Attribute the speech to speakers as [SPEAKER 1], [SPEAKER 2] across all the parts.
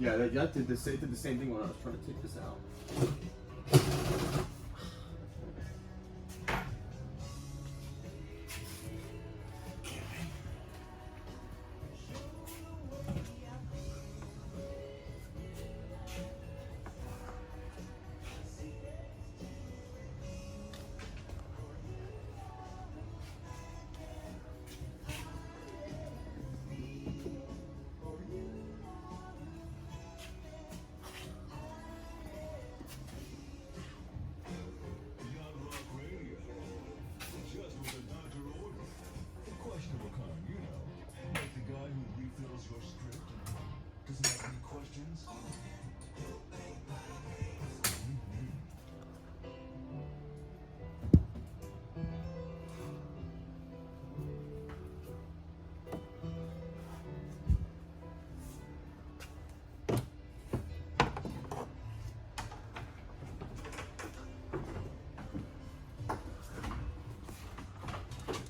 [SPEAKER 1] Yeah, that did the same thing when I was trying to take this out.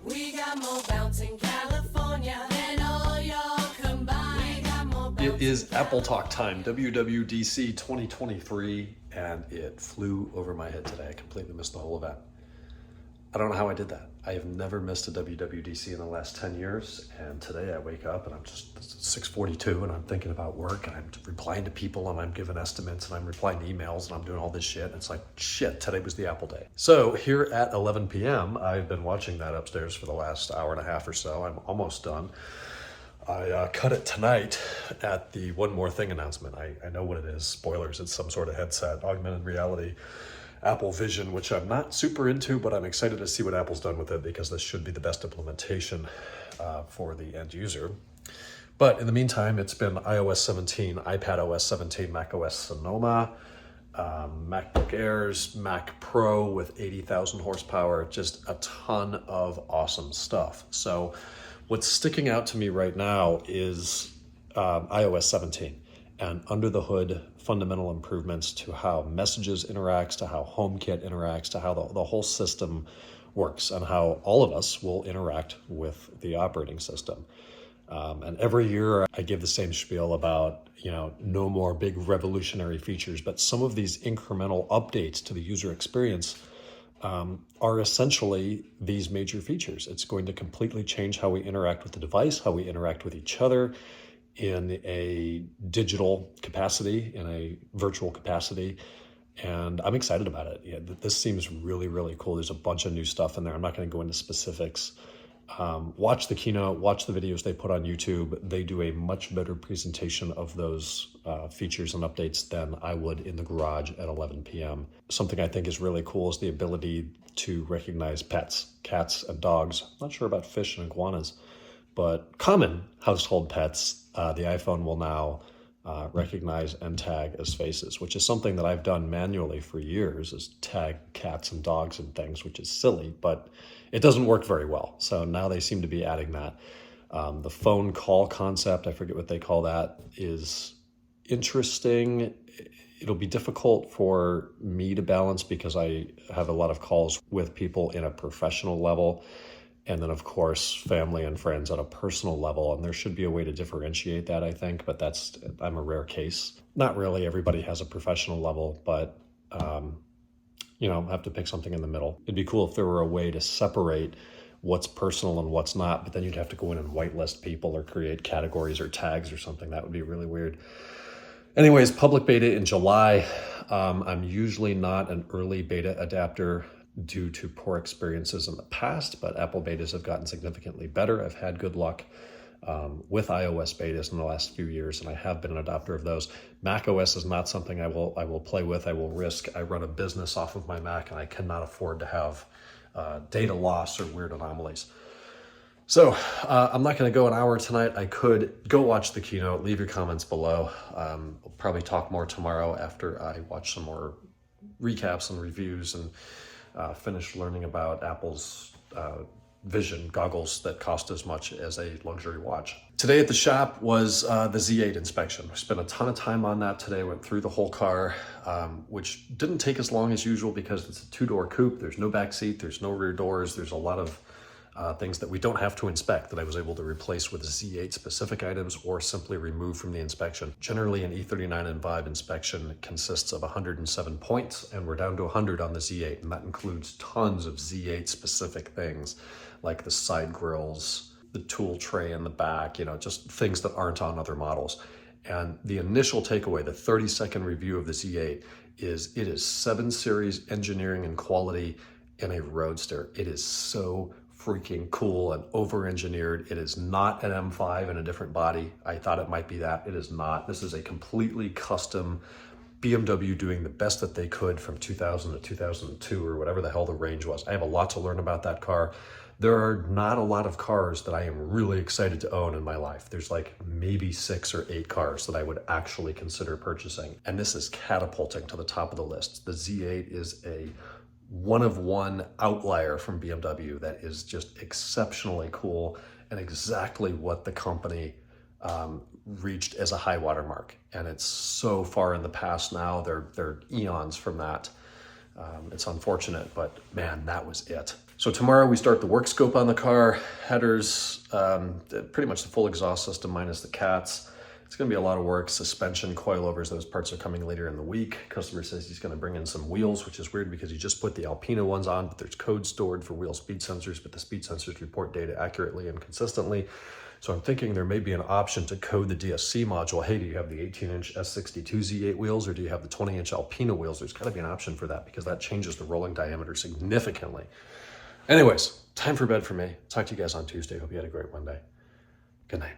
[SPEAKER 2] We got more bounce in California than all y'all combined. We got more bounce.
[SPEAKER 3] It is Apple Talk time, WWDC 2023, and it flew over my head today. I completely missed the whole event. I don't know how I did that. I have never missed a WWDC in the last 10 years, and today I wake up and it's 6:42 and I'm thinking about work and I'm replying to people and I'm giving estimates and I'm replying to emails and I'm doing all this shit. And it's like, shit, today was the Apple day. So here at 11 p.m., I've been watching that upstairs for the last hour and a half or so. I'm almost done. I cut it tonight at the One More Thing announcement. I know what it is. Spoilers, it's some sort of headset, augmented reality, Apple Vision, which I'm not super into, but I'm excited to see what Apple's done with it because this should be the best implementation for the end user. But in the meantime, it's been iOS 17, iPadOS 17, macOS Sonoma, MacBook Airs, Mac Pro with 80,000 horsepower, just a ton of awesome stuff. So what's sticking out to me right now is iOS 17 and under the hood fundamental improvements to how Messages interacts, to how HomeKit interacts, to how the whole system works and how all of us will interact with the operating system. And every year I give the same spiel about, no more big revolutionary features, but some of these incremental updates to the user experience are essentially these major features. It's going to completely change how we interact with the device, how we interact with each other in a digital capacity, in a virtual capacity. And I'm excited about it. Yeah, this seems really, really cool. There's a bunch of new stuff in there. I'm not going to go into specifics. Watch the keynote, watch the videos they put on YouTube. They do a much better presentation of those features and updates than I would in the garage at 11 p.m. Something I think is really cool is the ability to recognize pets, cats and dogs. I'm not sure about fish and iguanas, but common household pets, the iPhone will now recognize and tag as faces, which is something that I've done manually for years, is tag cats and dogs and things, which is silly, but it doesn't work very well. So now they seem to be adding that. The phone call concept, I forget what they call that, is interesting. It'll be difficult for me to balance because I have a lot of calls with people in a professional level. And then, of course, family and friends at a personal level. And there should be a way to differentiate that, I think. But I'm a rare case. Not really. Everybody has a professional level. But, have to pick something in the middle. It'd be cool if there were a way to separate what's personal and what's not. But then you'd have to go in and whitelist people or create categories or tags or something. That would be really weird. Anyways, public beta in July. I'm usually not an early beta adapter due to poor experiences in the past, but Apple betas have gotten significantly better. I've had good luck with iOS betas in the last few years, and I have been an adopter of those. Mac OS is not something I will play with. I will risk. I run a business off of my Mac, and I cannot afford to have data loss or weird anomalies. So I'm not going to go an hour tonight. I could go watch the keynote. Leave your comments below. I'll probably talk more tomorrow after I watch some more recaps and reviews and finished learning about Apple's Vision goggles that cost as much as a luxury watch. Today at the shop was the Z8 inspection. We spent a ton of time on that today, went through the whole car, which didn't take as long as usual because it's a two-door coupe. There's no back seat, there's no rear doors, there's a lot of things that we don't have to inspect that I was able to replace with Z8 specific items or simply remove from the inspection. Generally, an E39 and Vibe inspection consists of 107 points, and we're down to 100 on the Z8, and that includes tons of Z8 specific things like the side grills, the tool tray in the back, you know, just things that aren't on other models. And the initial takeaway, the 30-second review of the Z8, is it is 7 Series engineering and quality in a roadster. It is so freaking cool and over-engineered. It is not an M5 in a different body. I thought it might be that. It is not. This is a completely custom BMW doing the best that they could from 2000 to 2002 or whatever the hell the range was. I have a lot to learn about that car. There are not a lot of cars that I am really excited to own in my life. There's like maybe 6 or 8 cars that I would actually consider purchasing. And this is catapulting to the top of the list. The Z8 is a one-of-one outlier from BMW that is just exceptionally cool and exactly what the company reached as a high water mark. And it's so far in the past now. They're eons from that. It's unfortunate, but man, that was it. So tomorrow we start the work scope on the car, headers, pretty much the full exhaust system minus the cats. It's going to be a lot of work. Suspension, coilovers, those parts are coming later in the week. Customer says he's going to bring in some wheels, which is weird because he just put the Alpina ones on, but there's code stored for wheel speed sensors, but the speed sensors report data accurately and consistently. So I'm thinking there may be an option to code the DSC module. Hey, do you have the 18-inch S62 Z8 wheels or do you have the 20-inch Alpina wheels? There's got to be an option for that because that changes the rolling diameter significantly. Anyways, time for bed for me. Talk to you guys on Tuesday. Hope you had a great Monday. Good night.